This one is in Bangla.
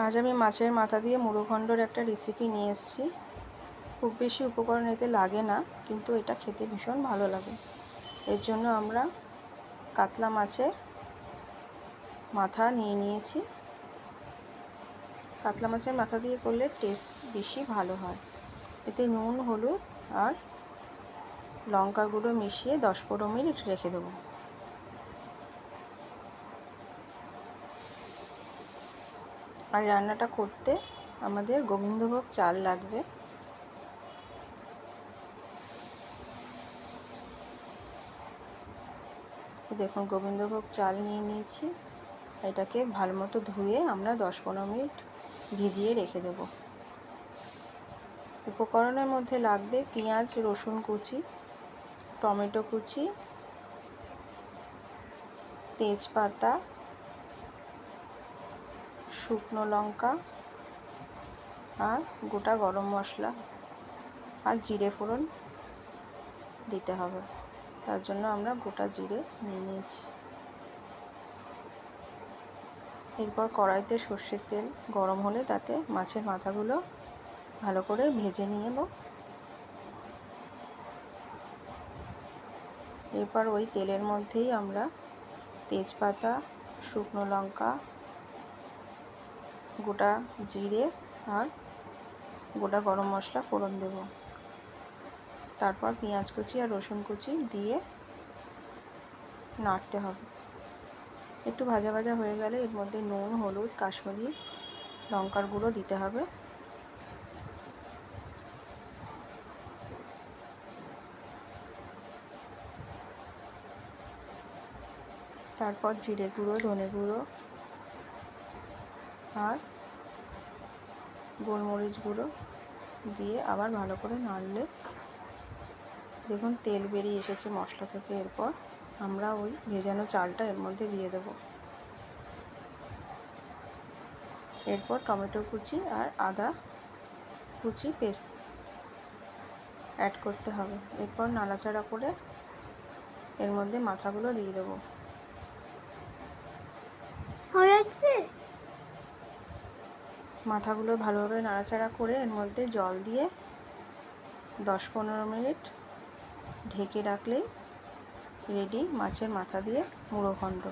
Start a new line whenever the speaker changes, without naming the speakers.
আজ আমি মাছের মাথা দিয়ে মুড়োঘণ্টর একটা রেসিপি নিয়ে এসেছি। খুব বেশি উপকরণ এতে লাগে না, কিন্তু এটা খেতে ভীষণ ভালো লাগে। এর জন্য আমরা কাতলা মাছের মাথা নিয়ে নিয়েছি। কাতলা মাছের মাথা দিয়ে করলে টেস্ট বেশি ভালো হয়। এতে নুন, হলুদ আর লঙ্কা গুঁড়ো মিশিয়ে 10-15 মিনিট রেখে দেবো। আর রান্নাটা করতে আমাদের গোবিন্দভোগ চাল লাগবে। দেখুন, গোবিন্দভোগ চাল নিয়ে নিয়েছি। এটাকে ভালো মতো ধুয়ে আমরা 10-15 মিনিট ভিজিয়ে রেখে দেব। উপকরণের মধ্যে লাগবে পেঁয়াজ, রসুন কুচি, টমেটো কুচি, তেজপাতা, শুকনো লঙ্কা আর গোটা গরম মশলা আর জিরে ফোড়ন দিতে হবে। তার জন্য আমরা গোটা জিরে নিয়ে নিয়েছি। এরপর কড়াইতে সর্ষের তেল গরম হলে তাতে মাছের মাথাগুলো ভালো করে ভেজে নিয়ে নেব। এরপর ওই তেলের মধ্যেই আমরা তেজপাতা, শুকনো লঙ্কা, গোটা জিরে আর গোটা গরম মশলা ফোড়ন দেব। তারপর পেঁয়াজ কুচি আর রসুন কুচি দিয়ে নাড়তে হবে। একটু ভাজা ভাজা হয়ে গেলে এর মধ্যে নুন, হলুদ, কাশ্মীরি লঙ্কার গুঁড়ো দিতে হবে। তারপর জিরে গুঁড়ো, ধনে গুঁড়ো আর গোলমরিচ গুঁড়ো দিয়ে আবার ভালো করে নাড়লে দেখুন তেল বেরিয়ে এসেছে মশলা থেকে। এরপর আমরা ওই ভেজানো চালটা এর মধ্যে দিয়ে দেব। এরপর টমেটো কুচি আর আদা কুচি পেস্ট অ্যাড করতে হবে। এরপর নাড়াচাড়া করে এর মধ্যে মাথাগুলো দিয়ে দেবো। মাথাগুলো ভালোভাবে নাড়াচাড়া করে এর মধ্যে জল দিয়ে 10-15 মিনিট ঢেকে রাখলেই রেডি মাছের মাথা দিয়ে মুড়োঘণ্ট।